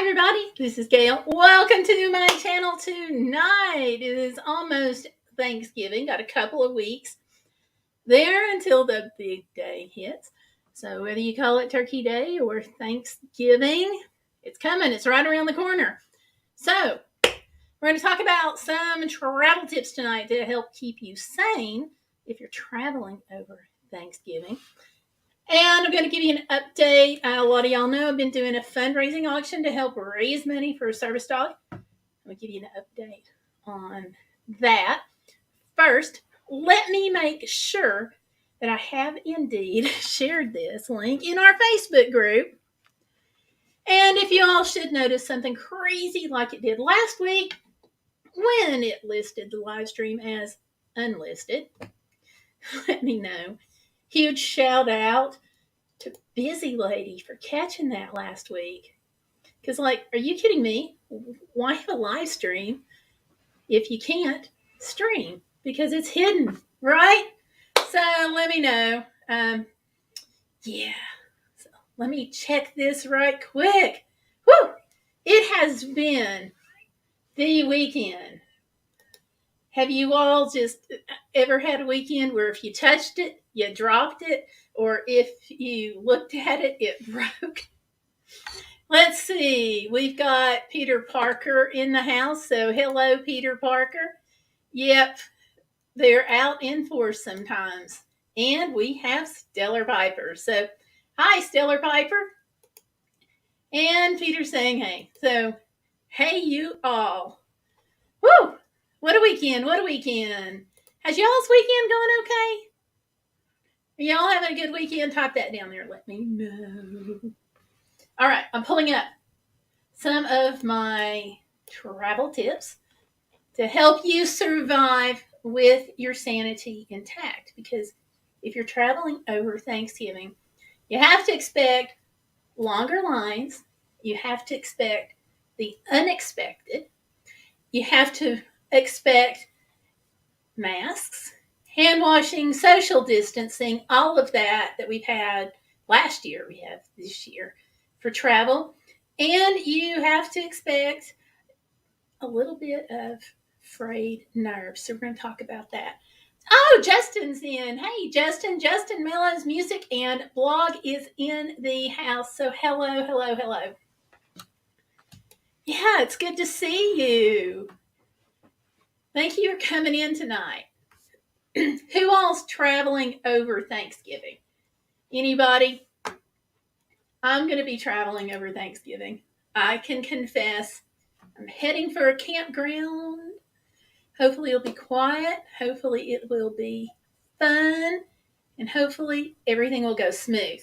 everybody, this is Gayle. Welcome to my channel tonight. It is almost Thanksgiving, got a couple of weeks there until the big day hits. So whether you call it Turkey Day or Thanksgiving, it's coming, it's right around the corner. So we're going to talk about some travel tips tonight to help keep you sane if you're traveling over Thanksgiving. And I'm going to give you an update. A lot of y'all know I've been doing a fundraising auction to help raise money for a service dog. I'm going to give you an update on that. First, let me make sure that I have indeed shared this link in our Facebook group. And if you all should notice something crazy like it did last week when it listed the live stream as unlisted, let me know. Huge shout out to Busy Lady for catching that last week. Because, are you kidding me? Why have a live stream if you can't stream? Because it's hidden, right? So let me know. So let me check this right quick. Woo! It has been the weekend. Have you all just ever had a weekend where if you touched it, you dropped it, or if you looked at it, it broke? Let's see. We've got Peter Parker in the house. So hello, Peter Parker. Yep, they're out in force sometimes. And we have Stellar Piper. So hi, Stellar Piper. And Peter's saying hey. So hey, you all. Woo! What a weekend. What a weekend. Has y'all's weekend going okay? Are y'all having a good weekend? Type that down there. Let me know. All right. I'm pulling up some of my travel tips to help you survive with your sanity intact. Because if you're traveling over Thanksgiving, you have to expect longer lines. You have to expect the unexpected. You have to expect masks, hand washing, social distancing, all of that we've had last year, we have this year for travel. And you have to expect a little bit of frayed nerves. So we're going to talk about that. Oh, Justin's in. Hey, Justin. Justin Mellon's Music and Blog is in the house. So hello, hello, hello. Yeah, it's good to see you. Thank you for coming in tonight. Who all's traveling over Thanksgiving? Anybody? I'm going to be traveling over Thanksgiving. I can confess I'm heading for a campground. Hopefully it'll be quiet. Hopefully it will be fun. And hopefully everything will go smooth.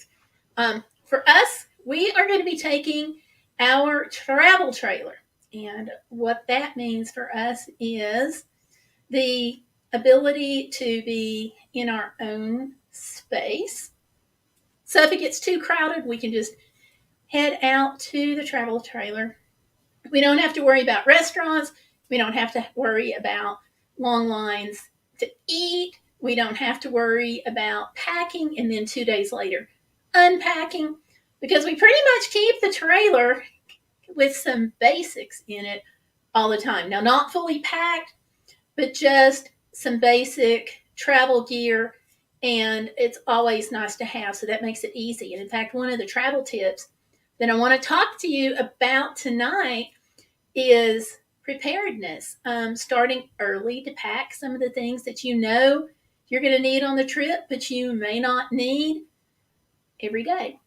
For us, we are going to be taking our travel trailer. And what that means for us is the ability to be in our own space. So if it gets too crowded, we can just head out to the travel trailer. We don't have to worry about restaurants. We don't have to worry about long lines to eat. We don't have to worry about packing and then 2 days later unpacking, because we pretty much keep the trailer with some basics in it all the time. Now, not fully packed, but just some basic travel gear, and it's always nice to have, so that makes it easy. And in fact, one of the travel tips that I want to talk to you about tonight is preparedness. Starting early to pack some of the things that you know you're going to need on the trip, but you may not need every day.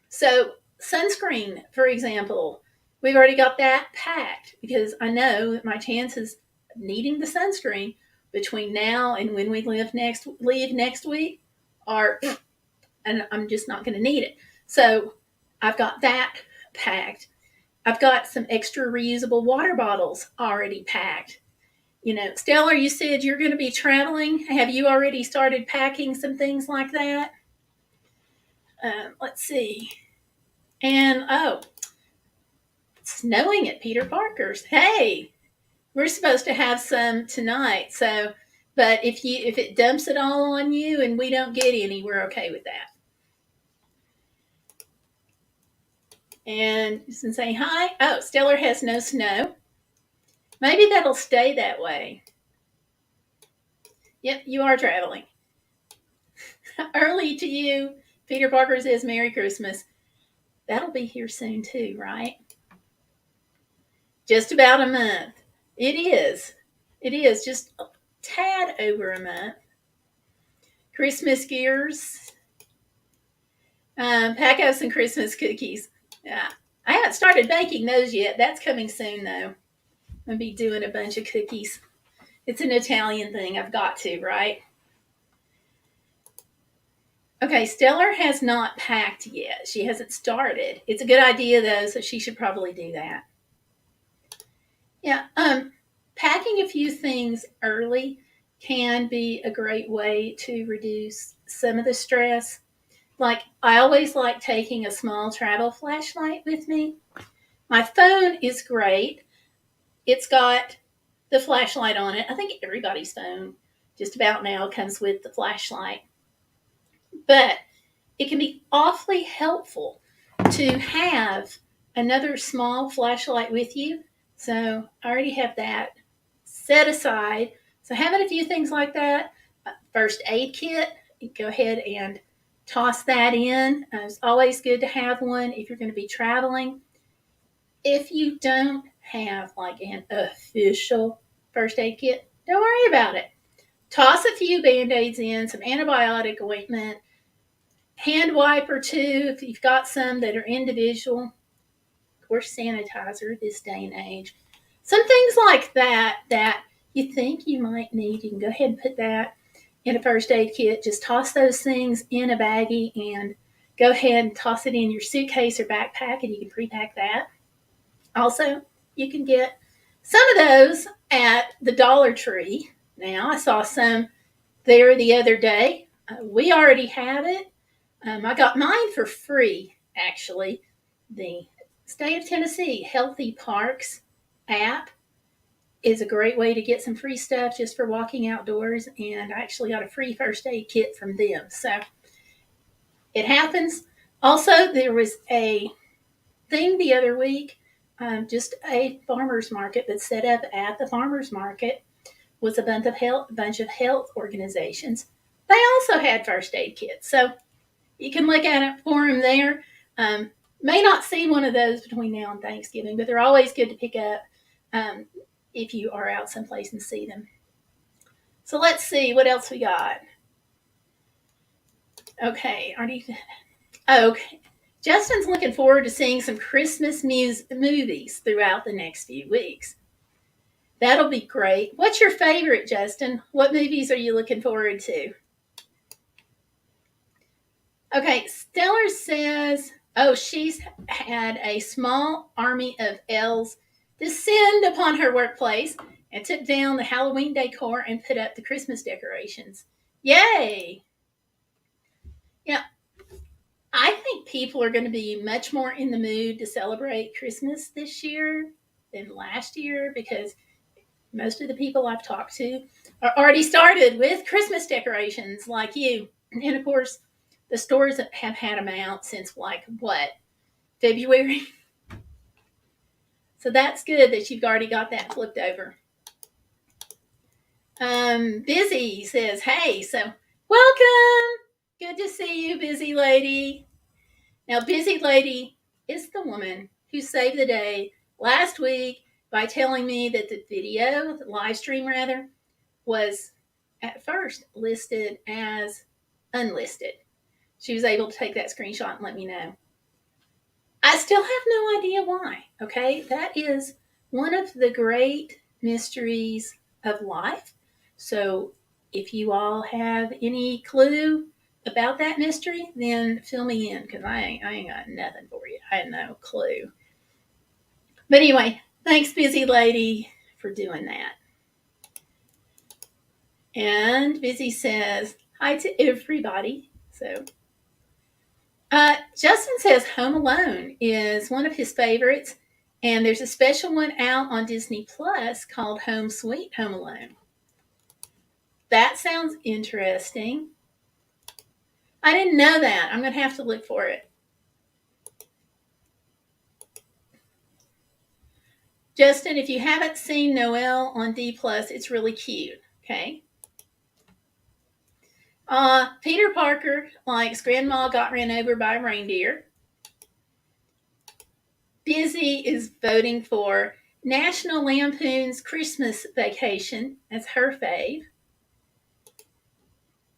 So sunscreen, for example, we've already got that packed because I know that my chances of needing the sunscreen between now and when we leave next week are, and I'm just not going to need it. So I've got that packed. I've got some extra reusable water bottles already packed. Stellar, you said you're going to be traveling. Have you already started packing some things like that? Let's see. And, it's snowing at Peter Parker's. Hey, we're supposed to have some tonight. So, but if it dumps it all on you and we don't get any, we're okay with that. And Justin saying hi. Oh, Stellar has no snow. Maybe that'll stay that way. Yep, you are traveling. Early to you. Peter Parker says Merry Christmas. That'll be here soon too, right? Just about a month. It is. It is just a tad over a month. Christmas gears. Pack out some Christmas cookies. Yeah. I haven't started baking those yet. That's coming soon though. I'm going to be doing a bunch of cookies. It's an Italian thing. I've got to, right? Okay, Stellar has not packed yet. She hasn't started. It's a good idea though, so she should probably do that. Yeah, packing a few things early can be a great way to reduce some of the stress. Like, I always like taking a small travel flashlight with me. My phone is great. It's got the flashlight on it. I think everybody's phone just about now comes with the flashlight. But it can be awfully helpful to have another small flashlight with you. So I already have that set aside. So having a few things like that, first aid kit, go ahead and toss that in. It's always good to have one if you're going to be traveling. If you don't have like an official first aid kit, don't worry about it. Toss a few Band-Aids in, some antibiotic ointment, hand wipe or two if you've got some that are individual. Of course, sanitizer this day and age. Some things like that that you think you might need, you can go ahead and put that in a first aid kit. Just toss those things in a baggie and go ahead and toss it in your suitcase or backpack, and you can pre-pack that. Also, you can get some of those at the Dollar Tree. Now, I saw some there the other day. We already have it. I got mine for free, actually. The State of Tennessee Healthy Parks app is a great way to get some free stuff just for walking outdoors, and I actually got a free first aid kit from them. So it happens. Also, there was a thing the other week, just a farmer's market that's set up at the farmer's market was a bunch of health organizations. They also had first aid kits. So you can look at it for them there. May not see one of those between now and Thanksgiving, but they're always good to pick up if you are out someplace and see them. So let's see what else we got. Okay, okay. Justin's looking forward to seeing some Christmas movies throughout the next few weeks. That'll be great. What's your favorite, Justin? What movies are you looking forward to? Okay, Stellar says, she's had a small army of elves descend upon her workplace and took down the Halloween decor and put up the Christmas decorations. Yay! Yeah, I think people are going to be much more in the mood to celebrate Christmas this year than last year because most of the people I've talked to are already started with Christmas decorations like you. And of course, the stores have had them out since February? So that's good that you've already got that flipped over. Busy says, hey, so welcome. Good to see you, Busy Lady. Now, Busy Lady is the woman who saved the day last week by telling me that the live stream rather, was at first listed as unlisted. She was able to take that screenshot and let me know. I still have no idea why, okay? That is one of the great mysteries of life. So if you all have any clue about that mystery, then fill me in because I ain't got nothing for you. I have no clue. But anyway, thanks, Busy Lady, for doing that. And Busy says, hi to everybody. So Justin says Home Alone is one of his favorites, and there's a special one out on Disney Plus called Home Sweet Home Alone. That sounds interesting. I didn't know that. I'm going to have to look for it. Justin, if you haven't seen Noelle on D+, it's really cute, okay? Peter Parker likes Grandma Got Ran Over by a Reindeer. Busy is voting for National Lampoon's Christmas Vacation. That's her fave.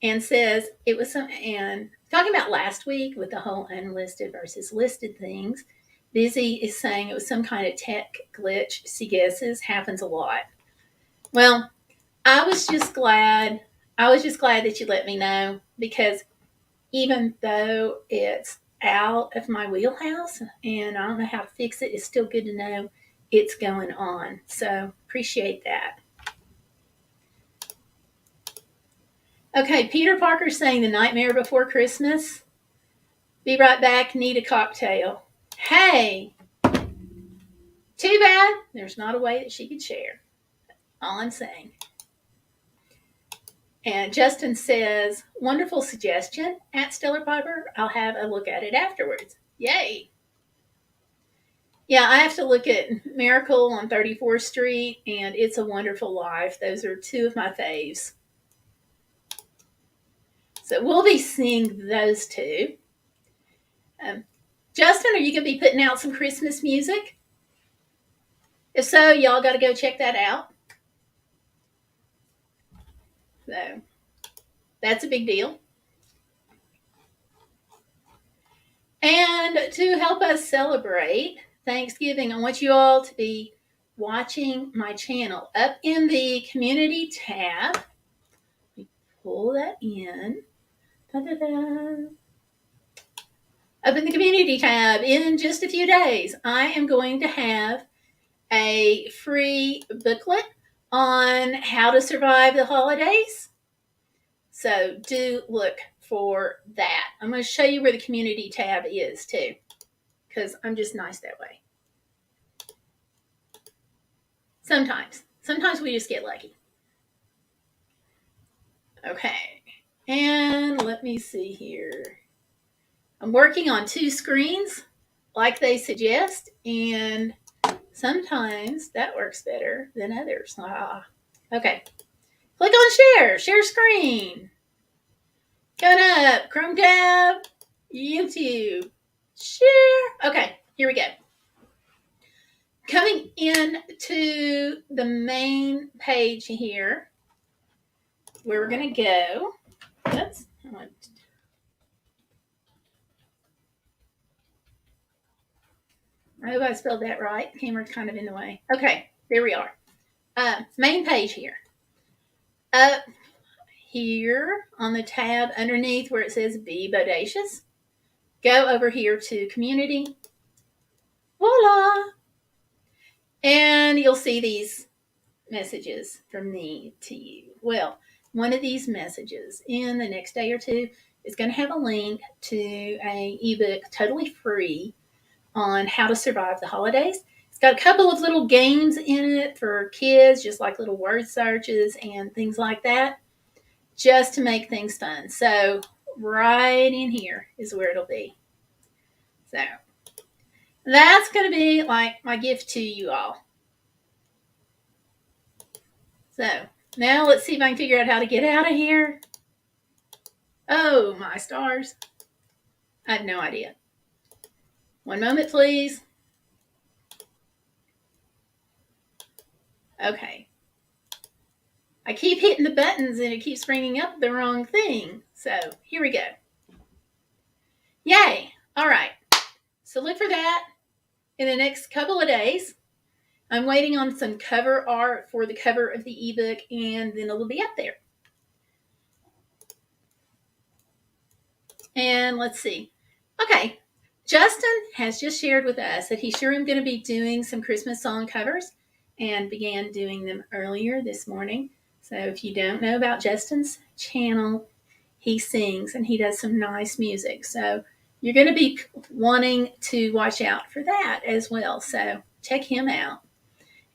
And says it was some, and talking about last week with the whole unlisted versus listed things, Busy is saying it was some kind of tech glitch. She guesses happens a lot. Well, I was just glad that you let me know, because even though it's out of my wheelhouse and I don't know how to fix it, it's still good to know it's going on. So appreciate that. Okay, Peter Parker saying The Nightmare Before Christmas. Be right back, need a cocktail. Hey, too bad there's not a way that she could share. All I'm saying. And Justin says, wonderful suggestion at Stellar Piper. I'll have a look at it afterwards. Yay. Yeah, I have to look at Miracle on 34th Street and It's a Wonderful Life. Those are two of my faves. So we'll be seeing those two. Justin, are you going to be putting out some Christmas music? If so, y'all got to go check that out. So that's a big deal. And to help us celebrate Thanksgiving, I want you all to be watching my channel. Up in the community tab, let me pull that in. Da-da-da. Up in the community tab, in just a few days, I am going to have a free booklet on how to survive the holidays. So do look for that. I'm going to show you where the community tab is too, because I'm just nice that way. Sometimes we just get lucky. Okay, and let me see here. I'm working on 2 screens like they suggest, and sometimes that works better than others. Okay, click on share screen. Coming up, Chrome tab, YouTube, share. Okay, here we go. Coming into the main page here, where we're going to go. Oops. I hope I spelled that right. The camera's kind of in the way. Okay, there we are. Main page here. Up here on the tab underneath where it says Be Bodacious, go over here to Community. Voila! And you'll see these messages from me to you. Well, one of these messages in the next day or two is going to have a link to an ebook totally free on how to survive the holidays. It's got a couple of little games in it for kids, just like little word searches and things like that, just to make things fun. So right in here is where it'll be. So that's going to be like my gift to you all. So now let's see if I can figure out how to get out of here. Oh, my stars. I have no idea. One moment, please. Okay. I keep hitting the buttons and it keeps bringing up the wrong thing. So here we go. Yay. All right. So look for that in the next couple of days. I'm waiting on some cover art for the cover of the ebook, and then it'll be up there. And let's see. Okay. Justin has just shared with us that he's sure I'm going to be doing some Christmas song covers, and began doing them earlier this morning. So if you don't know about Justin's channel, he sings and he does some nice music. So you're going to be wanting to watch out for that as well. So check him out.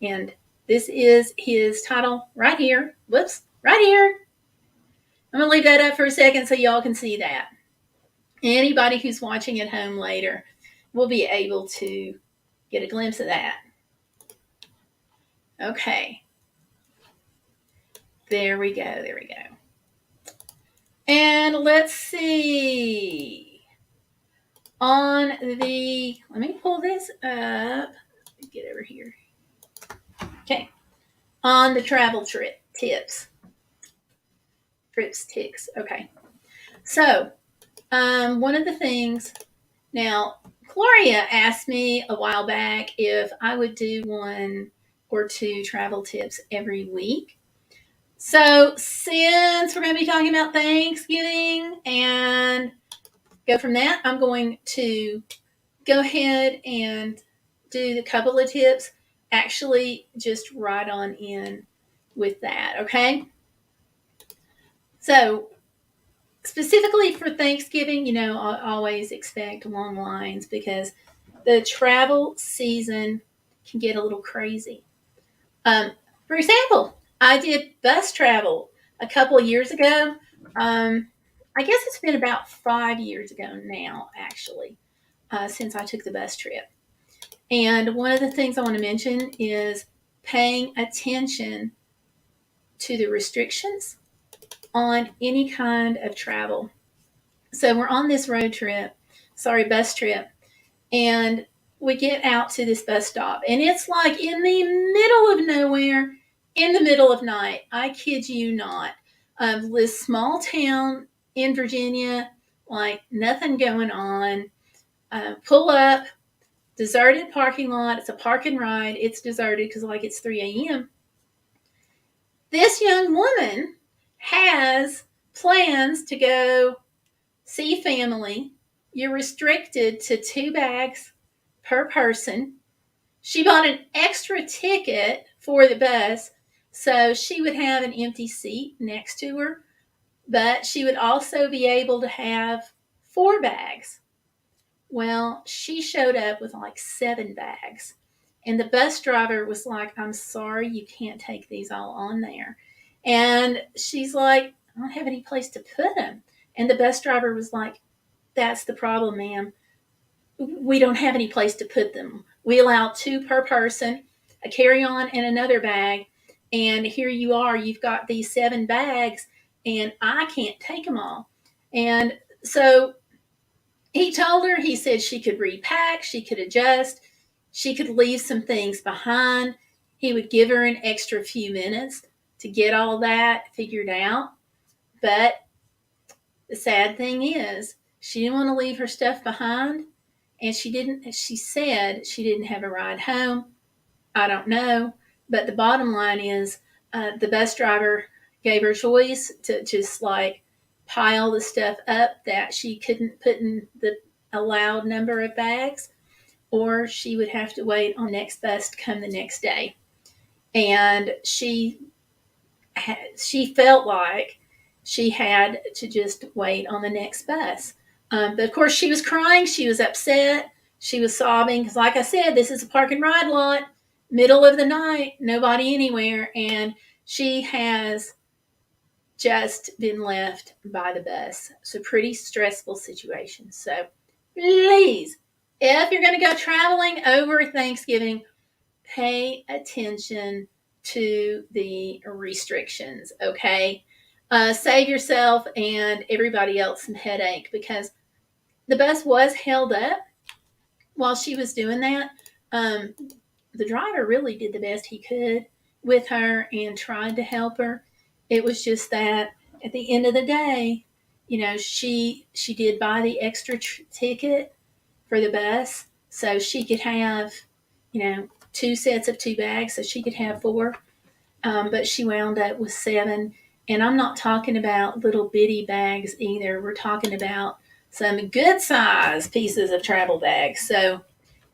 And this is his title right here. Whoops, right here. I'm going to leave that up for a second so y'all can see that. Anybody who's watching at home later will be able to get a glimpse of that. Okay. There we go. There we go. And let's see. Let me pull this up. Get over here. Okay. On the travel tips. Trips, ticks. Okay. So, one of the things, now, Gloria asked me a while back if I would do one or two travel tips every week. So, since we're going to be talking about Thanksgiving and go from that, I'm going to go ahead and do the couple of tips. Actually, just right on in with that, okay? So, specifically for Thanksgiving, I always expect long lines because the travel season can get a little crazy. For example, I did bus travel a couple of years ago. I guess it's been about 5 years ago now, actually, since I took the bus trip. And one of the things I want to mention is paying attention to the restrictions on any kind of travel. So we're on this bus trip, and we get out to this bus stop, and it's like in the middle of nowhere, in the middle of night. I kid you not. This small town in Virginia, like nothing going on. Pull up, deserted parking lot. It's a park and ride. It's deserted because it's 3 a.m. This young woman has plans to go see family. You're restricted to 2 bags per person. She bought an extra ticket for the bus, so she would have an empty seat next to her, but she would also be able to have 4 bags. Well, she showed up with 7 bags, and the bus driver was like, "I'm sorry, you can't take these all on there." And she's like, "I don't have any place to put them." And the bus driver was like, "That's the problem, ma'am. We don't have any place to put them. We allow 2 per person, a carry-on and another bag. And here you are, you've got these 7 bags, and I can't take them all." And so he told her, he said she could repack, she could adjust, she could leave some things behind. He would give her an extra few minutes to get all that figured out. But the sad thing is, she didn't want to leave her stuff behind, and she said she didn't have a ride home. I don't know. But the bottom line is, the bus driver gave her choice to just pile the stuff up that she couldn't put in the allowed number of bags, or she would have to wait on next bus to come the next day. And she felt like she had to just wait on the next bus. But of course, she was crying. She was upset. She was sobbing because, like I said, this is a park and ride lot, middle of the night, nobody anywhere, and she has just been left by the bus. So pretty stressful situation. So please, if you're going to go traveling over Thanksgiving, pay attention to the restrictions, okay? Save yourself and everybody else some headache, because the bus was held up while she was doing that. The driver really did the best he could with her and tried to help her. It was just that at the end of the day, she did buy the extra ticket for the bus so she could have, 2 sets of 2 bags, so she could have 4. But she wound up with 7. And I'm not talking about little bitty bags either. We're talking about some good size pieces of travel bags. So,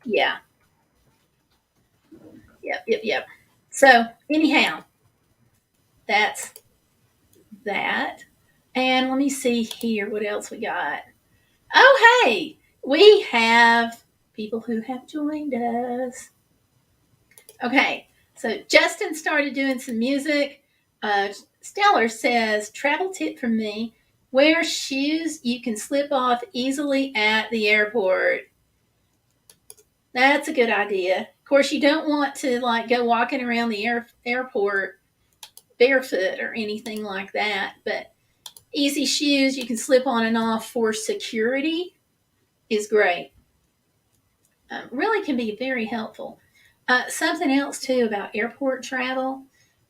yeah. Yep. So, anyhow, that's that. And let me see here what else we got. Oh, hey, we have people who have joined us. Okay, so Justin started doing some music. Stellar says, travel tip from me, wear shoes you can slip off easily at the airport. That's a good idea. course, you don't want to like go walking around the airport barefoot or anything like that, but easy shoes you can slip on and off for security is great. Really can be very helpful. Something else too about airport travel.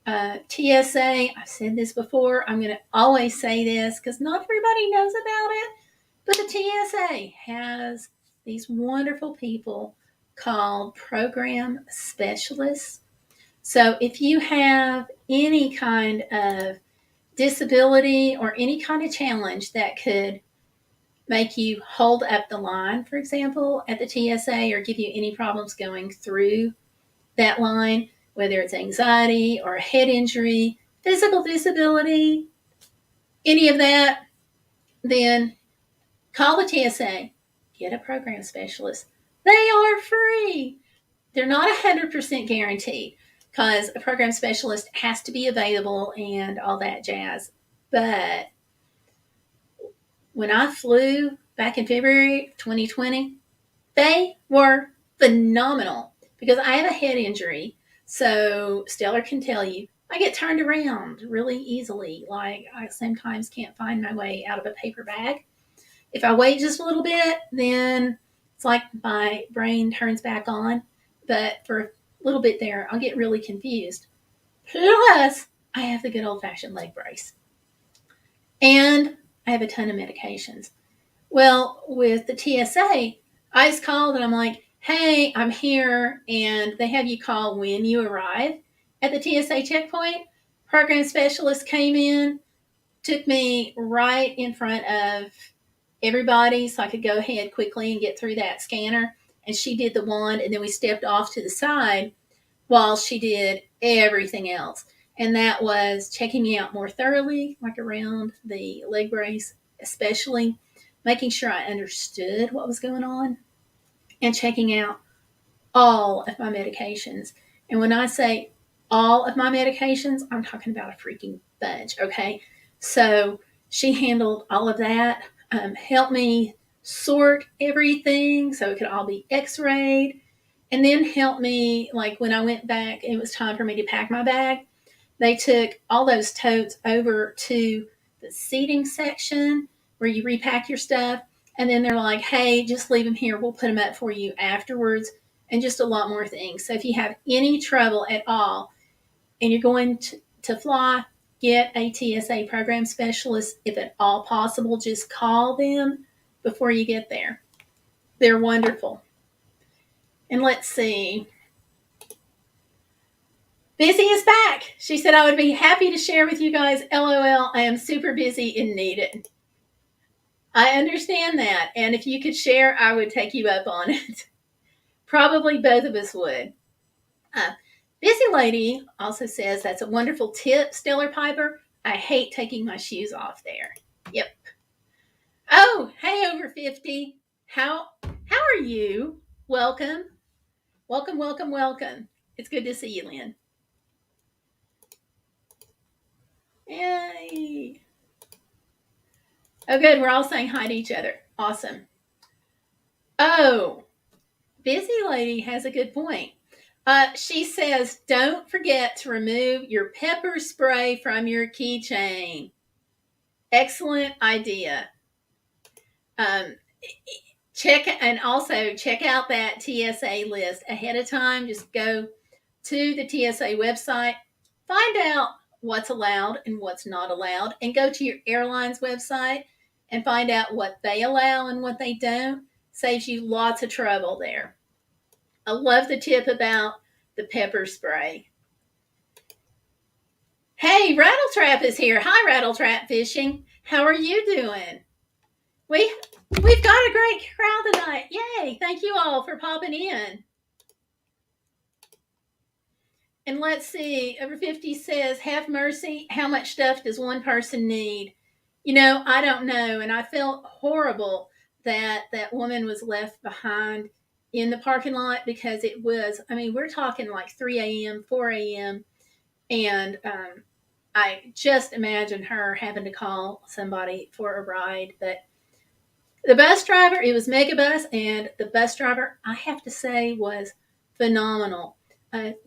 TSA, I've said this before, I'm going to always say this because not everybody knows about it, but the TSA has these wonderful people called program specialists. So if you have any kind of disability or any kind of challenge that could make you hold up the line, for example, at the TSA, or give you any problems going through that line, whether it's anxiety or a head injury, physical disability, any of that, then call the TSA, get a program specialist. They are free. They're not 100% guaranteed because a program specialist has to be available and all that jazz. But when I flew back in February 2020, they were phenomenal because I have a head injury. So Stellar can tell you, I get turned around really easily. Like I sometimes can't find my way out of a paper bag. If I wait just a little bit, then it's like my brain turns back on. But for a little bit there, I'll get really confused. Plus, I have the good old fashioned leg brace. And I have a ton of medications. Well, with the TSA, I just called and I'm like, hey, I'm here. And they have you call when you arrive at the TSA checkpoint. Program specialist came in, took me right in front of everybody so I could go ahead quickly and get through that scanner. And she did the one, and then we stepped off to the side while she did everything else. And that was checking me out more thoroughly, like around the leg brace, especially making sure I understood what was going on and checking out all of my medications. And when I say all of my medications, I'm talking about a freaking bunch, okay? So she handled all of that, helped me sort everything so it could all be x-rayed, and then helped me, like when I went back, it was time for me to pack my bag. They took all those totes over to the seating section where you repack your stuff. And then they're like, hey, just leave them here. We'll put them up for you afterwards. And just a lot more things. So if you have any trouble at all and you're going to fly, get a TSA program specialist. If at all possible, just call them before you get there. They're wonderful. And let's see. Busy is back. She said, I would be happy to share with you guys. LOL, I am super busy and need it. I understand that. And if you could share, I would take you up on it. Probably both of us would. Busy Lady also says, that's a wonderful tip, Stellar Piper. I hate taking my shoes off there. Yep. Oh, hey, over 50. How are you? Welcome. Welcome, welcome, welcome. It's good to see you, Lynn. Yay. Oh, good. We're all saying hi to each other. Awesome. Oh, Busy Lady has a good point. She says, don't forget to remove your pepper spray from your keychain. Excellent idea. Check out that TSA list ahead of time. Just go to the TSA website, find out what's allowed and what's not allowed, and go to your airline's website and find out what they allow and what they don't. Saves you lots of trouble there. I love the tip about the pepper spray. Hey, Rattletrap is here. Hi, Rattletrap Fishing. How are you doing? We've got a great crowd tonight. Yay. Thank you all for popping in. And let's see. Over 50 says, have mercy. How much stuff does one person need? You know, I don't know. And I felt horrible that that woman was left behind in the parking lot because it was, I mean, we're talking like 3 a.m., 4 a.m. And I just imagine her having to call somebody for a ride. But the bus driver, it was Megabus, and the bus driver, I have to say, was phenomenal.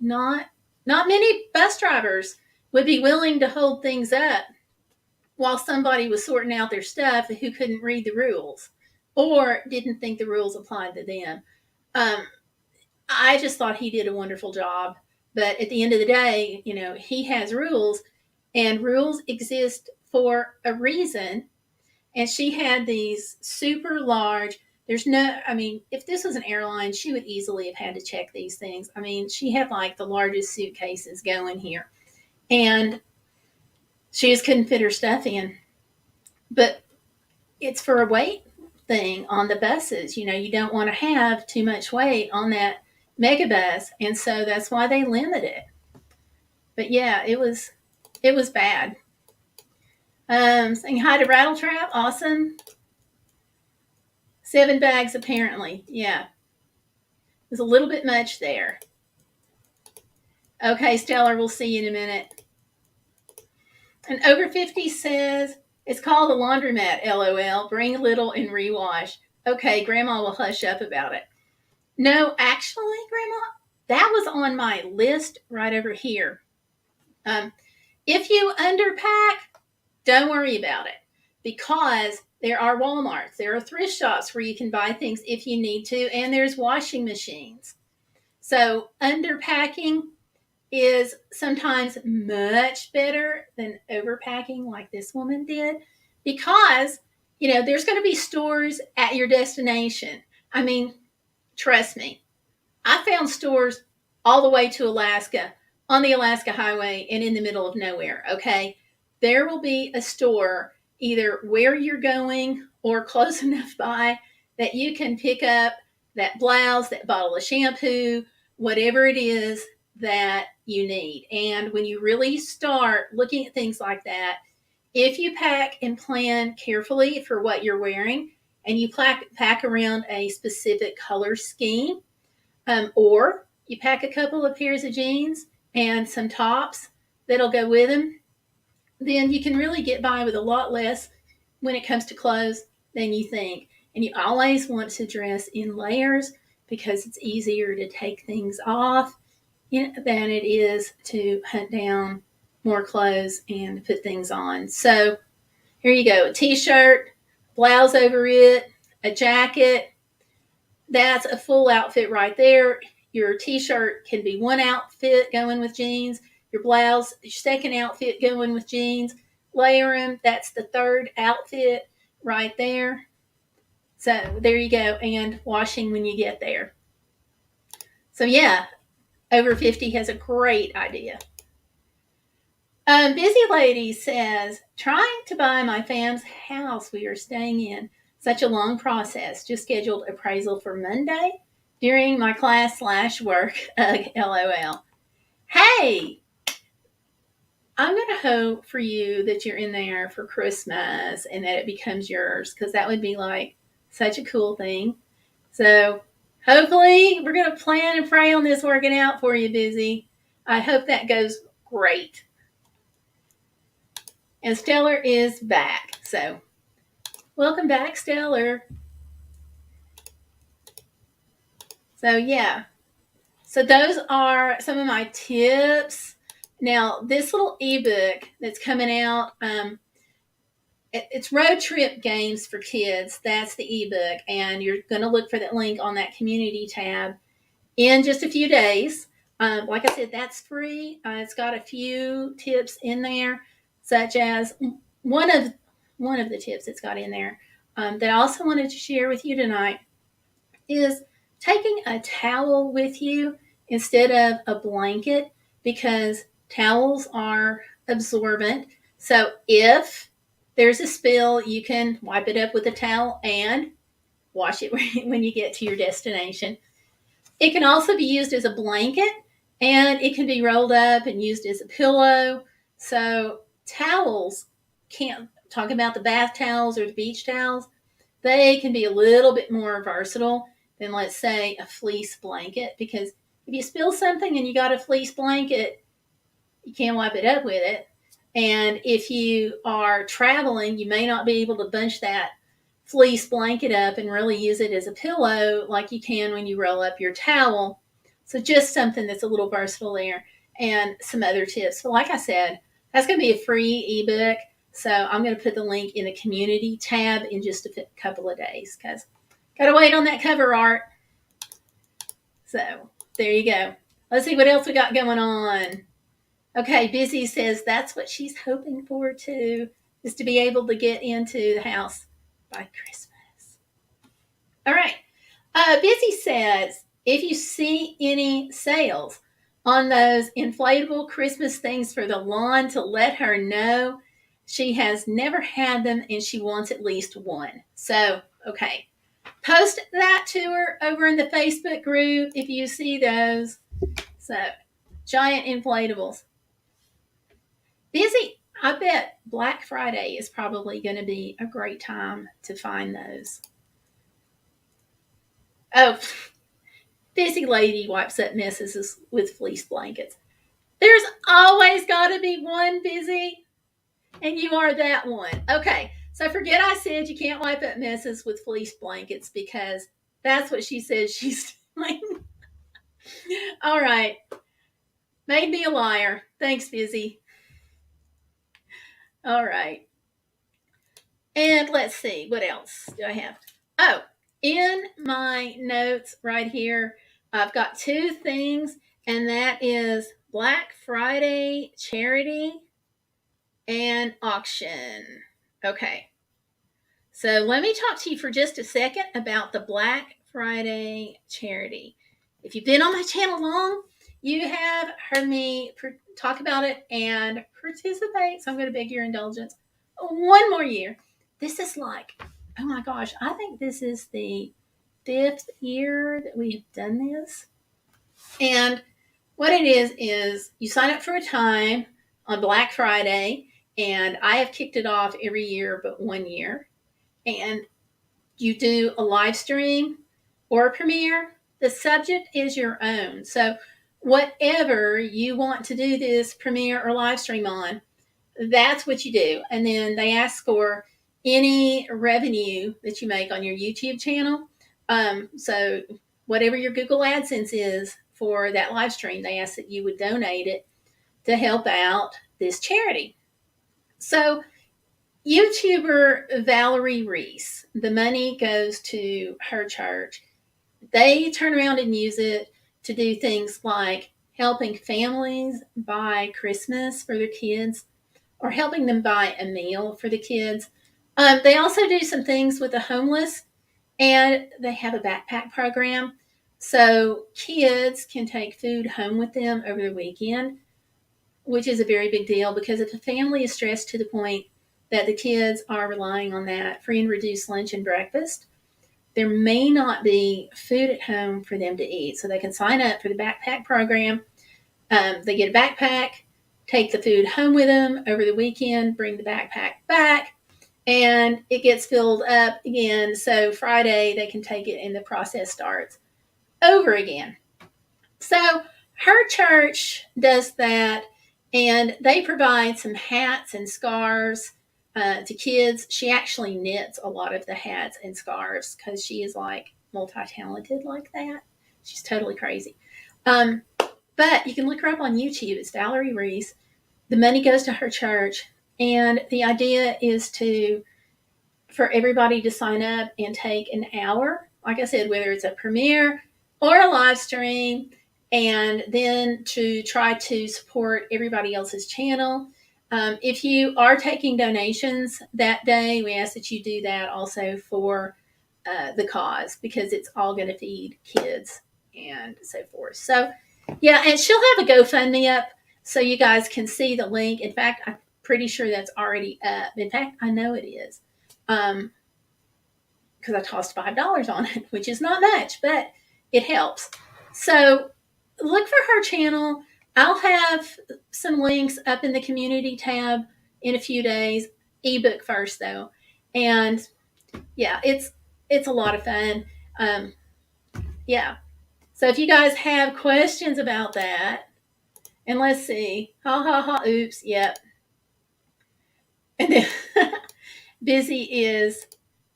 Not many bus drivers would be willing to hold things up while somebody was sorting out their stuff who couldn't read the rules or didn't think the rules applied to them. Um, I just thought he did a wonderful job. But at the end of the day, he has rules, and rules exist for a reason. And she had these super large, if this was an airline, she would easily have had to check these things. She had like the largest suitcases going here. And she just couldn't fit her stuff in. But it's for a weight thing on the buses. You don't want to have too much weight on that megabus, and so that's why they limit it. But yeah, it was bad. Saying hi to Rattletrap, awesome. 7 bags apparently. Yeah, it was a little bit much there. Okay, Stellar, we'll see you in a minute. And Over 50 says, it's called a laundromat, LOL. Bring a little and rewash. Okay, Grandma will hush up about it. No, actually, Grandma, that was on my list right over here. If you underpack, don't worry about it, because there are Walmarts, there are thrift shops where you can buy things if you need to, and there's washing machines. So underpacking is sometimes much better than overpacking like this woman did, because, there's going to be stores at your destination. Trust me, I found stores all the way to Alaska on the Alaska Highway and in the middle of nowhere, okay? There will be a store either where you're going or close enough by that you can pick up that blouse, that bottle of shampoo, whatever it is that you need. And when you really start looking at things like that, if you pack and plan carefully for what you're wearing, and you pack around a specific color scheme, or you pack a couple of pairs of jeans and some tops that'll go with them, then you can really get by with a lot less when it comes to clothes than you think. And you always want to dress in layers, because it's easier to take things off than it is to hunt down more clothes and put things on. So here you go, a t-shirt, blouse over it, a jacket. That's a full outfit right there. Your t-shirt can be one outfit going with jeans. Your blouse, your second outfit going with jeans. Layer them. That's the third outfit right there. So there you go. And washing when you get there. So yeah, Over 50 has a great idea. Busy Lady says, trying to buy my fam's house we are staying in. Such a long process. Just scheduled appraisal for Monday during my class/work. LOL. Hey, I'm going to hope for you that you're in there for Christmas and that it becomes yours, because that would be like such a cool thing. So hopefully we're going to plan and pray on this working out for you, Busy. I hope that goes great. And Stellar is back. So welcome back, Stellar. So yeah. So those are some of my tips. Now, this little ebook that's coming out, it's Road Trip Games for Kids. That's the ebook. And you're going to look for that link on that community tab in just a few days. Like I said, that's free. It's got a few tips in there, such as one of the tips it's got in there that I also wanted to share with you tonight is taking a towel with you instead of a blanket, because towels are absorbent. So if there's a spill, you can wipe it up with a towel and wash it when you get to your destination. It can also be used as a blanket, and it can be rolled up and used as a pillow. So towels, can't talk about the bath towels or the beach towels. They can be a little bit more versatile than, let's say, a fleece blanket, because if you spill something and you got a fleece blanket, you can't wipe it up with it. And if you are traveling, you may not be able to bunch that fleece blanket up and really use it as a pillow like you can when you roll up your towel. So just something that's a little versatile there, and some other tips. But like I said, that's going to be a free ebook. So I'm going to put the link in the community tab in just a couple of days, because got to wait on that cover art. So there you go. Let's see what else we got going on. Okay, Busy says that's what she's hoping for too, is to be able to get into the house by Christmas. All right. Busy says, if you see any sales on those inflatable Christmas things for the lawn, to let her know. She has never had them and she wants at least one. So, okay. Post that to her over in the Facebook group if you see those. So, giant inflatables. Busy, I bet Black Friday is probably going to be a great time to find those. Oh, Busy lady wipes up messes with fleece blankets. There's always got to be one, Busy, and you are that one. Okay, so forget I said you can't wipe up messes with fleece blankets, because that's what she says she's doing. All right. Made me a liar. Thanks, Busy. All right. And let's see, what else do I have? Oh, in my notes right here, I've got two things, and that is Black Friday charity and auction. Okay. So let me talk to you for just a second about the Black Friday charity. If you've been on my channel long, you have heard me talk about it and participate. So I'm going to beg your indulgence one more year. This is like, oh my gosh, I think this is the 5th year that we have done this. And what it is you sign up for a time on Black Friday, and I have kicked it off every year but 1 year. And you do a live stream or a premiere. The subject is your own. So whatever you want to do this premiere or live stream on, that's what you do. And then they ask for any revenue that you make on your YouTube channel. So whatever your Google AdSense is for that live stream, they ask that you would donate it to help out this charity. So YouTuber Valerie Reese, the money goes to her church. They turn around and use it to do things like helping families buy Christmas for their kids, or helping them buy a meal for the kids. They also do some things with the homeless, and they have a backpack program. So kids can take food home with them over the weekend, which is a very big deal, because if a family is stressed to the point that the kids are relying on that free and reduced lunch and breakfast, there may not be food at home for them to eat. So they can sign up for the backpack program. They get a backpack, take the food home with them over the weekend, bring the backpack back, and it gets filled up again. So Friday they can take it and the process starts over again. So her church does that, and they provide some hats and scarves to kids. She actually knits a lot of the hats and scarves because she is like multi-talented like that. She's totally crazy. But you can look her up on YouTube. It's Valerie Reese. The money goes to her church, and the idea is for everybody to sign up and take an hour, like I said, whether it's a premiere or a live stream, and then to try to support everybody else's channel. If you are taking donations that day, we ask that you do that also for the cause, because it's all going to feed kids and so forth. So, yeah, and she'll have a GoFundMe up so you guys can see the link. In fact, I'm pretty sure that's already up. In fact, I know it is, because I tossed $5 on it, which is not much, but it helps. So look for her channel. I'll have some links up in the community tab in a few days. Ebook first, though. And yeah, it's a lot of fun. Yeah. So if you guys have questions about that, and let's see, oops, yep. And then Busy is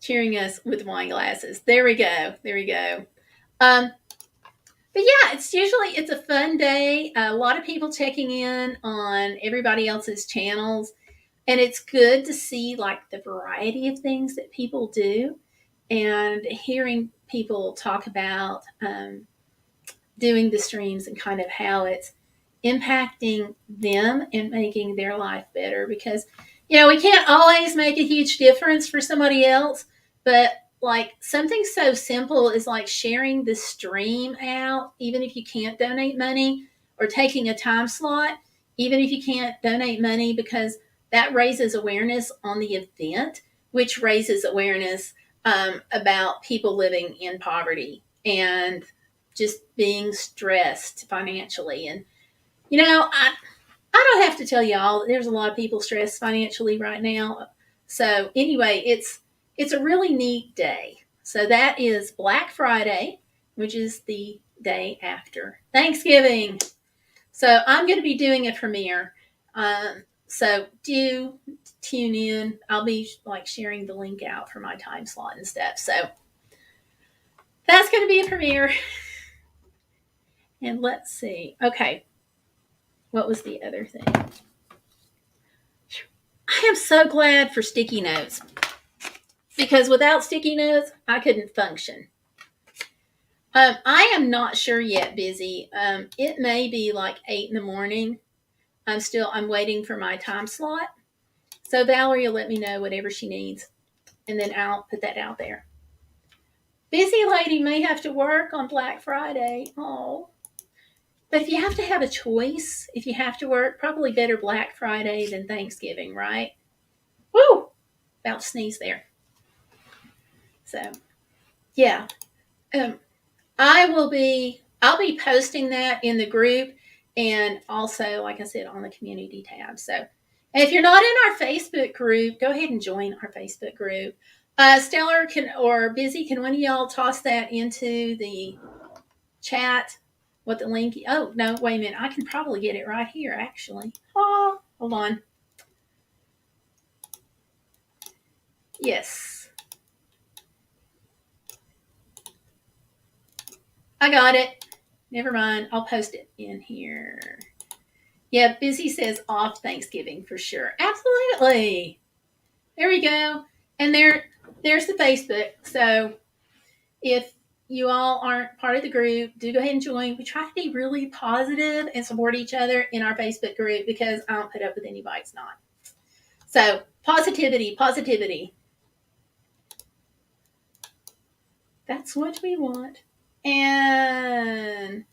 cheering us with wine glasses. There we go. But yeah, it's a fun day. A lot of people checking in on everybody else's channels, and it's good to see like the variety of things that people do, and hearing people talk about doing the streams and kind of how it's impacting them and making their life better. Because we can't always make a huge difference for somebody else, but like something so simple is like sharing the stream out, even if you can't donate money, or taking a time slot, even if you can't donate money, because that raises awareness on the event, which raises awareness about people living in poverty and just being stressed financially. And I don't have to tell y'all, there's a lot of people stressed financially right now. So anyway, it's a really neat day. So that is Black Friday, which is the day after Thanksgiving. So I'm going to be doing a premiere. So do tune in. I'll be like sharing the link out for my time slot and stuff. So that's going to be a premiere. And let's see. Okay. What was the other thing? I am so glad for sticky notes, because without sticky notes, I couldn't function. I am not sure yet, Busy. It may be like 8 in the morning. I'm waiting for my time slot. So Valerie will let me know whatever she needs, and then I'll put that out there. Busy lady may have to work on Black Friday. Oh. But if you have to have a choice, if you have to work, probably better Black Friday than Thanksgiving, right? Woo! About to sneeze there. So, yeah. I'll be posting that in the group, and also, like I said, on the community tab. So, if you're not in our Facebook group, go ahead and join our Facebook group. Stellar or Busy, can one of y'all toss that into the chat? What the link? Oh no, wait a minute. I can probably get it right here, actually. Oh, hold on. Yes, I got it. Never mind. I'll post it in here. Yeah, Busy says off Thanksgiving for sure. Absolutely. There we go. And there's the Facebook. So if you all aren't part of the group, do go ahead and join. We try to be really positive and support each other in our Facebook group, because I don't put up with anybody that's not. So positivity. That's what we want. And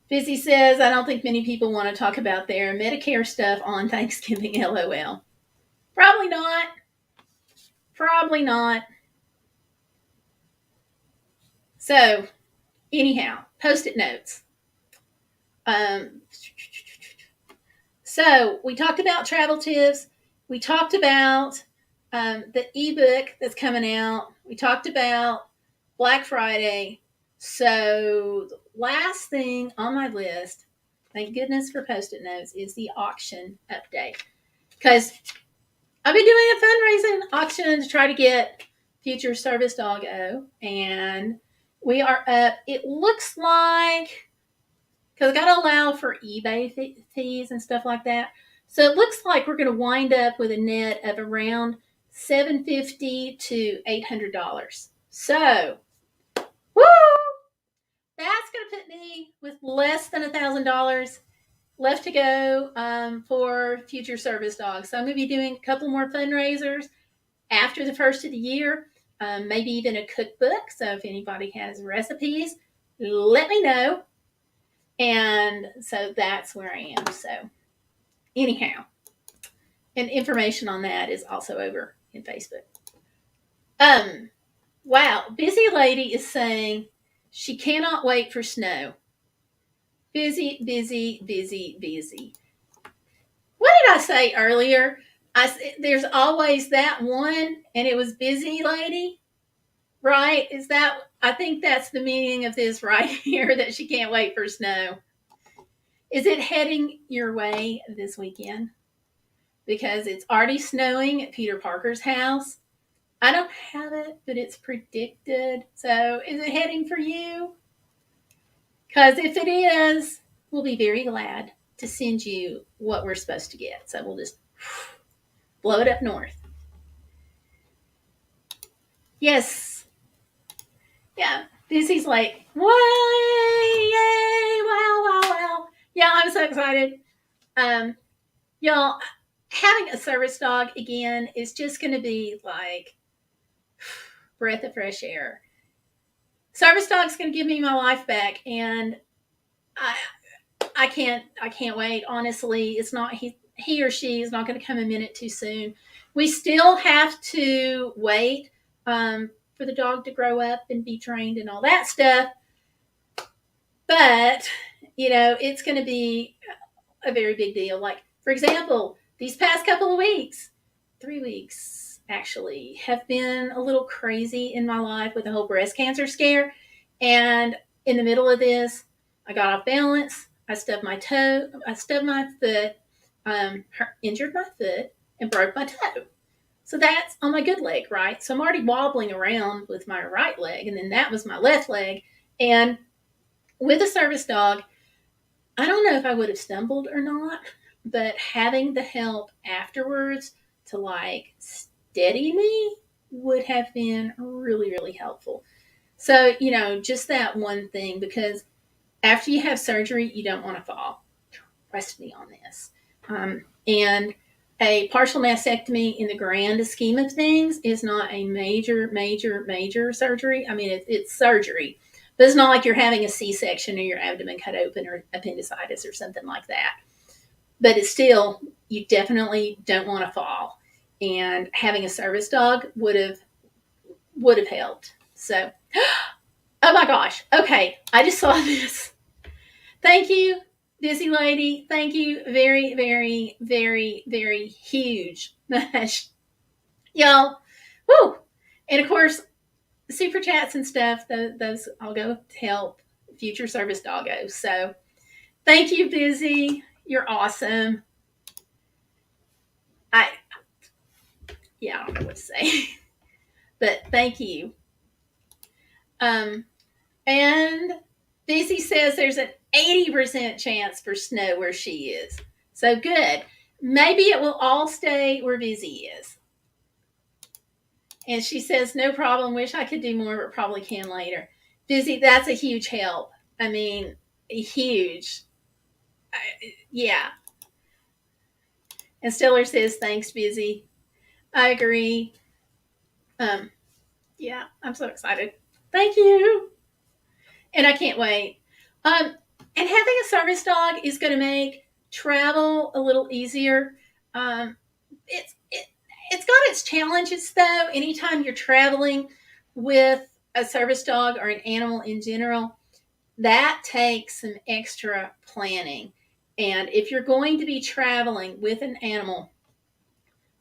Busy says, I don't think many people want to talk about their Medicare stuff on Thanksgiving, LOL. Probably not. So, anyhow, post-it notes. So, we talked about travel tips. We talked about the ebook that's coming out. We talked about Black Friday. So, the last thing on my list, thank goodness for post-it notes, is the auction update. Because I've been doing a fundraising auction to try to get future service dog O, and we are up. It looks like, because I got to allow for eBay fees and stuff like that. So it looks like we're going to wind up with a net of around $750 to $800. So, woo! That's going to put me with less than $1,000 left to go for future service dogs. So I'm going to be doing a couple more fundraisers after the first of the year, maybe even a cookbook. So if anybody has recipes, let me know. And so that's where I am. So anyhow, and information on that is also over in Facebook. Wow, Busy Lady is saying she cannot wait for snow. Busy. What did I say earlier? There's always that one, and it was Busy Lady, right? I think that's the meaning of this right here, that she can't wait for snow. Is it heading your way this weekend? Because it's already snowing at Peter Parker's house. I don't have it, but it's predicted. So is it heading for you? Because if it is, we'll be very glad to send you what we're supposed to get. So we'll just blow it up north. Yes. Yeah. Busy's like, way, yay, wow, wow, wow. Yeah, I'm so excited. Y'all, having a service dog again is just going to be like breath of fresh air. Service dog's going to give me my life back, and I can't wait. Honestly, it's not he or she is not going to come a minute too soon. We still have to wait for the dog to grow up and be trained and all that stuff. But it's going to be a very big deal. Like, for example, these past couple of weeks, 3 weeks actually, have been a little crazy in my life with the whole breast cancer scare. And in the middle of this, I got off balance. I stubbed my toe. I stubbed my foot, injured my foot, and broke my toe. So that's on my good leg, right? So I'm already wobbling around with my right leg, and then that was my left leg. And with a service dog, I don't know if I would have stumbled or not, but having the help afterwards to like steady me would have been really, really helpful. So, just that one thing, because after you have surgery, you don't want to fall. Trust me on this. And a partial mastectomy in the grand scheme of things is not a major, major, major surgery. I mean, it's surgery, but it's not like you're having a C-section or your abdomen cut open or appendicitis or something like that. But it's still, you definitely don't want to fall. And having a service dog would have helped. So, oh my gosh. Okay, I just saw this. Thank you, busy lady. Thank you very, very, very, very huge much. Y'all, woo! And of course, super chats and stuff, those I'll go to help future service doggos. So thank you, Busy. You're awesome. I don't know what to say. But thank you. And Busy says there's an 80% chance for snow where she is. So good. Maybe it will all stay where Busy is. And she says, no problem. Wish I could do more, but probably can later. Busy, that's a huge help. I mean, huge. Yeah. And Stiller says, thanks, Busy. I agree. Yeah, I'm so excited. Thank you. And I can't wait. And having a service dog is going to make travel a little easier. It's got its challenges, though. Anytime you're traveling with a service dog or an animal in general, that takes some extra planning. And if you're going to be traveling with an animal,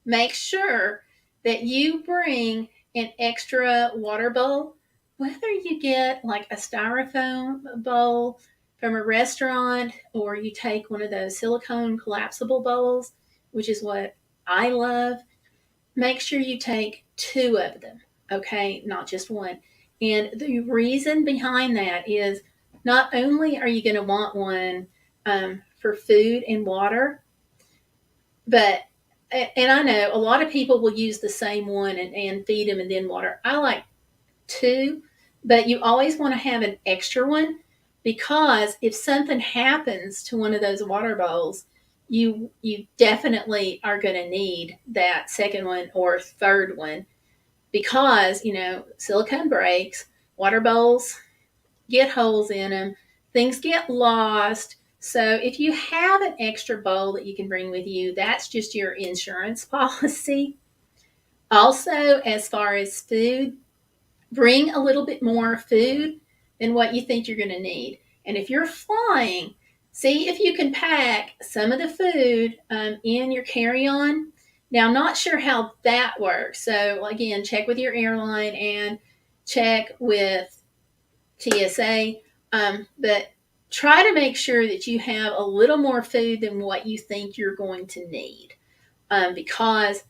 make sure that you bring an extra water bowl, whether you get like a styrofoam bowl from a restaurant or you take one of those silicone collapsible bowls, which is what I love. Make sure you take 2 of them, okay? Not just one. And the reason behind that is not only are you going to want one for food and water, but, and I know a lot of people will use the same one and feed them and then water. I like 2, but you always want to have an extra one because if something happens to one of those water bowls, you definitely are going to need that second one or third one because, silicone breaks, water bowls get holes in them, things get lost. So if you have an extra bowl that you can bring with you, that's just your insurance policy. Also, as far as food, bring a little bit more food than what you think you're going to need. And if you're flying, see if you can pack some of the food in your carry-on. Now, I'm not sure how that works. So, again, check with your airline and check with TSA. But try to make sure that you have a little more food than what you think you're going to need because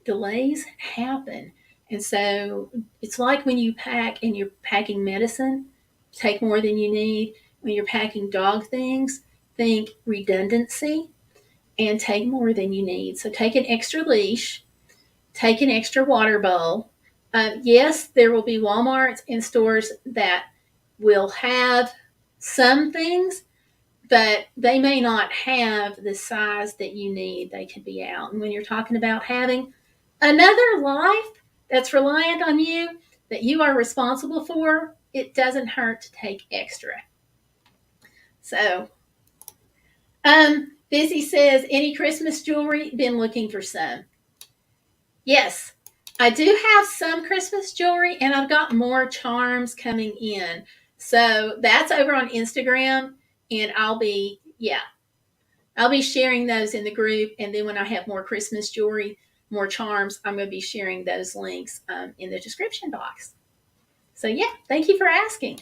delays happen. And so it's like when you pack and you're packing medicine, take more than you need. when you're packing dog things, think redundancy and take more than you need. So take an extra leash, take an extra water bowl. Yes, there will be Walmarts and stores that will have some things, but they may not have the size that you need. They could be out. And when you're talking about having another life that's reliant on you, that you are responsible for, it doesn't hurt to take extra. So, Busy says, any Christmas jewelry? Been looking for some. Yes, I do have some Christmas jewelry, and I've got more charms coming in. So that's over on Instagram, and I'll be sharing those in the group. And then when I have more Christmas jewelry, more charms, I'm going to be sharing those links in the description box. So yeah, thank you for asking.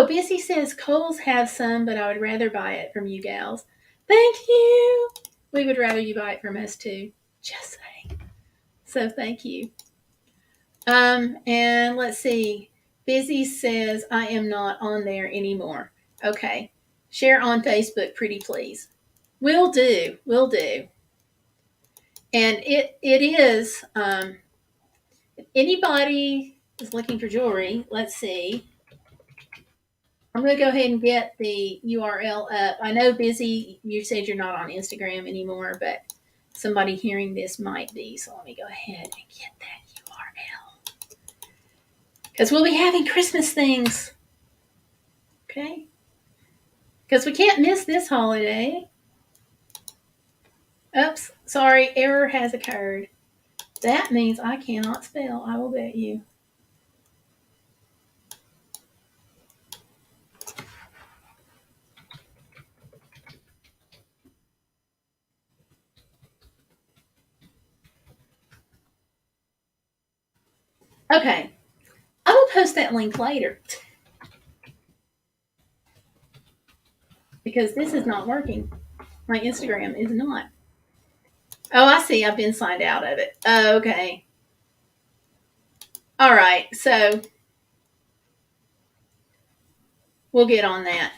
Busy says Kohl's have some, but I would rather buy it from you gals. Thank you. We would rather you buy it from us too. Just saying. So thank you. And let's see. Busy says I am not on there anymore. Okay. Share on Facebook, pretty please. Will do. Will do. And it is, if anybody is looking for jewelry, let's see. I'm going to go ahead and get the URL up. I know, Busy, you said you're not on Instagram anymore, but somebody hearing this might be. So let me go ahead and get that URL. Because we'll be having Christmas things. Okay? Because we can't miss this holiday. Oops, sorry, error has occurred. That means I cannot spell, I will bet you. Okay, I will post that link later. Because this is not working. My Instagram is not. Oh, I see. I've been signed out of it. Okay. All right. So we'll get on that.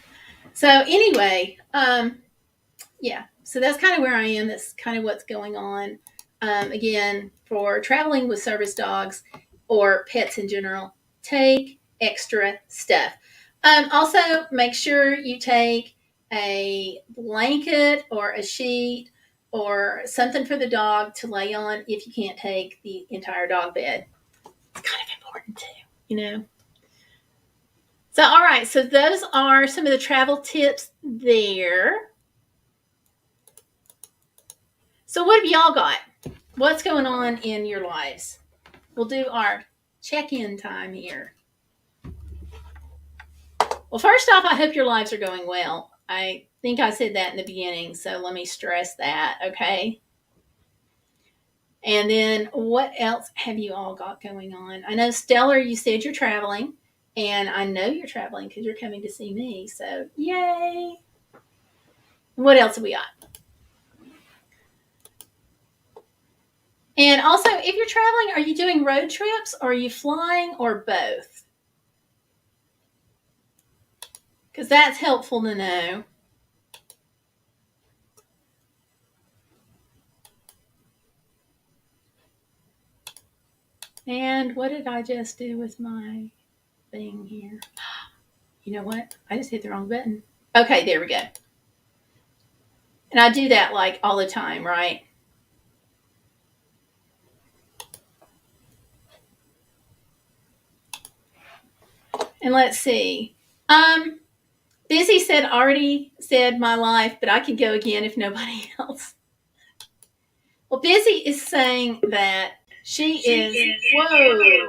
So anyway, yeah. So that's kind of where I am. That's kind of what's going on. Again, for traveling with service dogs or pets in general, take extra stuff. Also, make sure you take a blanket or a sheet or something for the dog to lay on if you can't take the entire dog bed. It's kind of important too, you know. So, all right. So those are some of the travel tips there. So what have y'all got? What's going on in your lives? We'll do our check-in time here. Well, first off, I hope your lives are going well. I think I said that in the beginning, so let me stress that, okay? And then what else have you all got going on? I know, Stellar, you said you're traveling, and I know you're traveling because you're coming to see me, so yay! What else have we got? And also, if you're traveling, are you doing road trips, or are you flying, or both? Because that's helpful to know. And what did I just do with my thing here? You know what? I just hit the wrong button. Okay, there we go. And I do that like all the time, right? And let's see. Busy said already said my life, but I can go again if nobody else. Well, Busy is saying that she is whoa.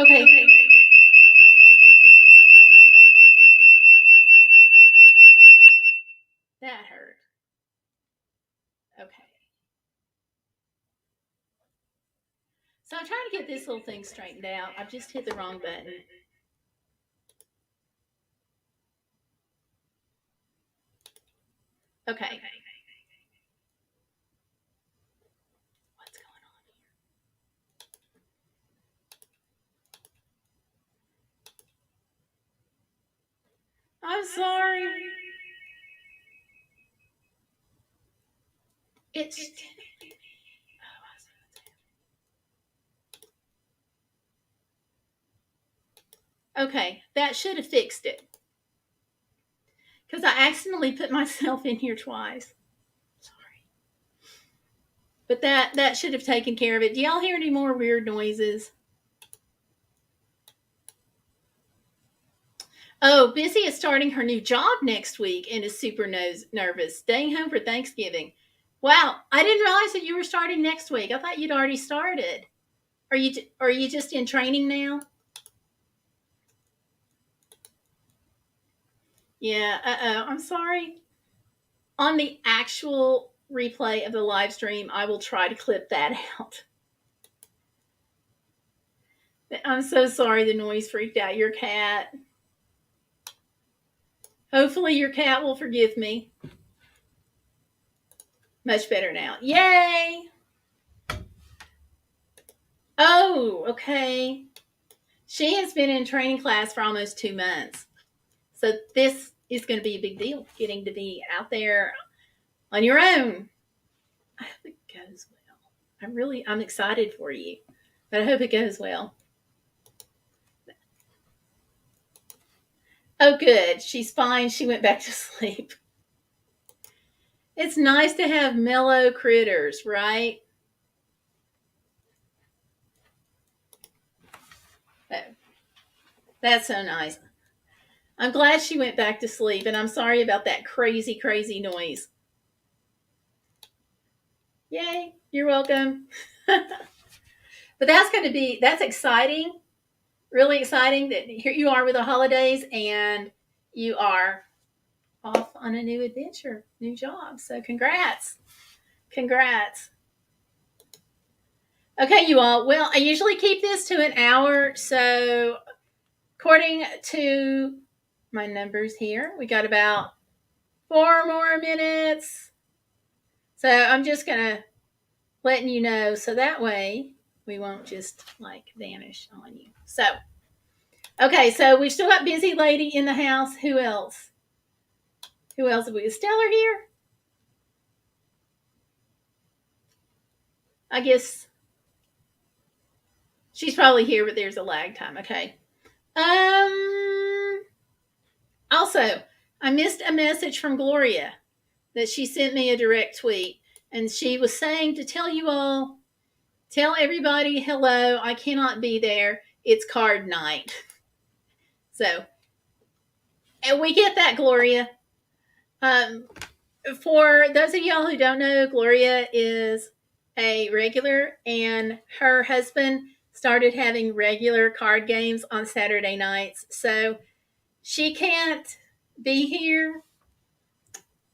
Okay. That hurt. Okay. So I'm trying to get this little thing straightened out. I've just hit the wrong button. Okay. What's going on here? I'm sorry. It's. Okay, that should have fixed it. Because I accidentally put myself in here twice. Sorry. But that should have taken care of it. Do y'all hear any more weird noises? Oh, Busy is starting her new job next week and is super nervous. Staying home for Thanksgiving. Wow, I didn't realize that you were starting next week. I thought you'd already started. Are you just in training now? Yeah, I'm sorry. On the actual replay of the live stream, I will try to clip that out. I'm so sorry the noise freaked out your cat. Hopefully your cat will forgive me. Much better now. Yay! Oh, okay. She has been in training class for almost 2 months. So this is going to be a big deal, getting to be out there on your own. I hope it goes well. I'm excited for you, but I hope it goes well. Oh, good. She's fine. She went back to sleep. It's nice to have mellow critters, right? That's so nice. I'm glad she went back to sleep, and I'm sorry about that crazy, crazy noise. Yay, you're welcome. But that's exciting, really exciting that here you are with the holidays and you are off on a new adventure, new job. So congrats. Congrats. Okay, you all. Well, I usually keep this to an hour. So according to my numbers here, we got about 4 more minutes. So I'm just going to letting you know so that way we won't just vanish on you. So, okay, so we've still got Busy Lady in the house. Who else? Who else have we? Is Stellar here? I guess she's probably here, but there's a lag time. Okay. Also, I missed a message from Gloria that she sent me a direct tweet, and she was saying to tell you all, tell everybody hello. I cannot be there. It's card night. So, and we get that, Gloria. For those of y'all who don't know, Gloria is a regular, and her husband started having regular card games on Saturday nights. So she can't be here,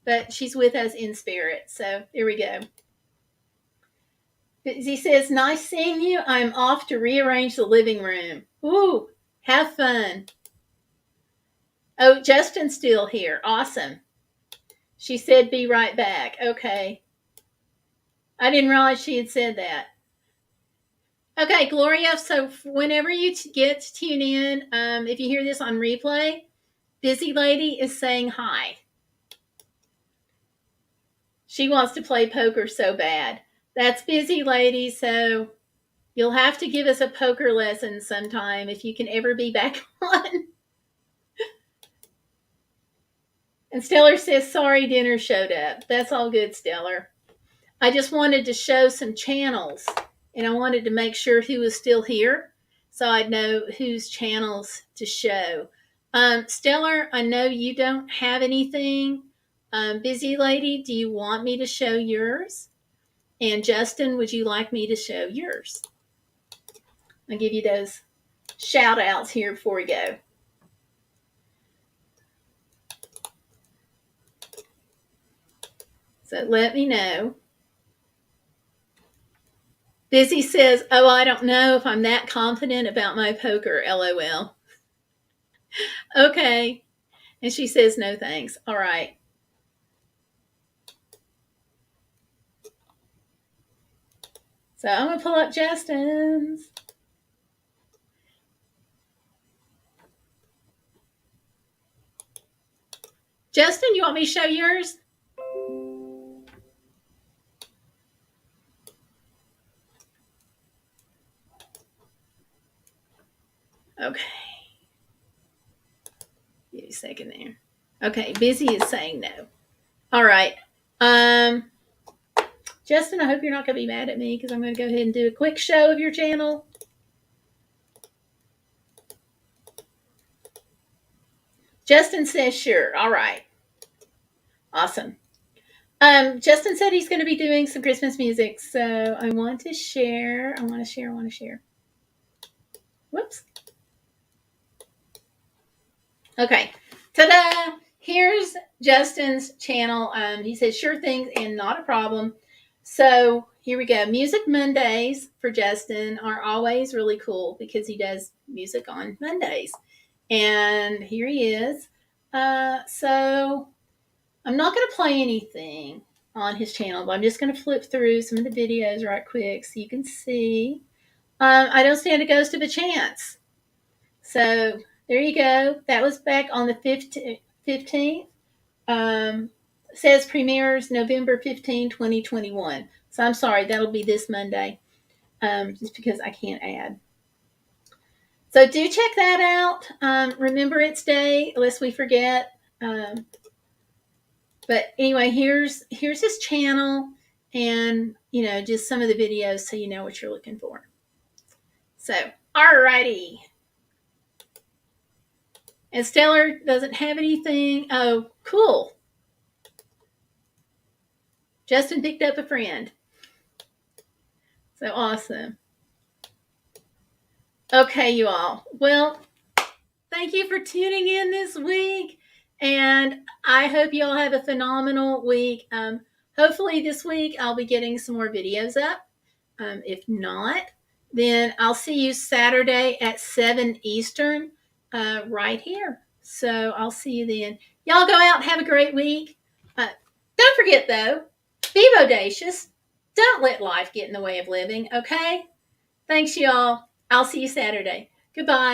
but she's with us in spirit. So here we go. He says, nice seeing you. I'm off to rearrange the living room. Ooh, have fun. Oh, Justin's still here. Awesome. She said, be right back. Okay. I didn't realize she had said that. Okay, Gloria, so whenever you get to tune in, if you hear this on replay, Busy Lady is saying hi. She wants to play poker so bad. That's Busy Lady, so you'll have to give us a poker lesson sometime if you can ever be back on. And Stellar says, sorry, dinner showed up. That's all good, Stellar. I just wanted to show some channels, and I wanted to make sure who was still here so I'd know whose channels to show. Stellar, I know you don't have anything. Busy Lady, do you want me to show yours? And Justin, would you like me to show yours? I'll give you those shout outs here before we go. So let me know. Busy says, oh, I don't know if I'm that confident about my poker, LOL. Okay. And she says, no thanks. All right. So I'm going to pull up Justin's. Justin, you want me to show yours? Okay. Give me a second there. Okay, Busy is saying no. All right. Justin, I hope you're not going to be mad at me because I'm going to go ahead and do a quick show of your channel. Justin says sure. All right. Awesome. Justin said he's going to be doing some Christmas music, so I want to share. Whoops. Okay. Ta-da! Here's Justin's channel. He says sure things and not a problem. So here we go. Music Mondays for Justin are always really cool because he does music on Mondays. And here he is. So I'm not going to play anything on his channel, but I'm just going to flip through some of the videos right quick so you can see. I Don't Stand a Ghost of a Chance. So there you go. That was back on the 15th. Says premieres November 15, 2021. So I'm sorry, that'll be this Monday, just because I can't add. So do check that out. Remembrance Day, lest we forget. But anyway, here's his channel, and just some of the videos so you know what you're looking for. So, alrighty. And Stellar doesn't have anything. Oh, cool. Justin picked up a friend. So awesome. Okay, you all. Well, thank you for tuning in this week. And I hope you all have a phenomenal week. Hopefully this week I'll be getting some more videos up. If not, then I'll see you Saturday at 7 Eastern right here. So I'll see you then. Y'all go out and have a great week. Don't forget, though, be bodacious. Don't let life get in the way of living, okay? Thanks, y'all. I'll see you Saturday. Goodbye.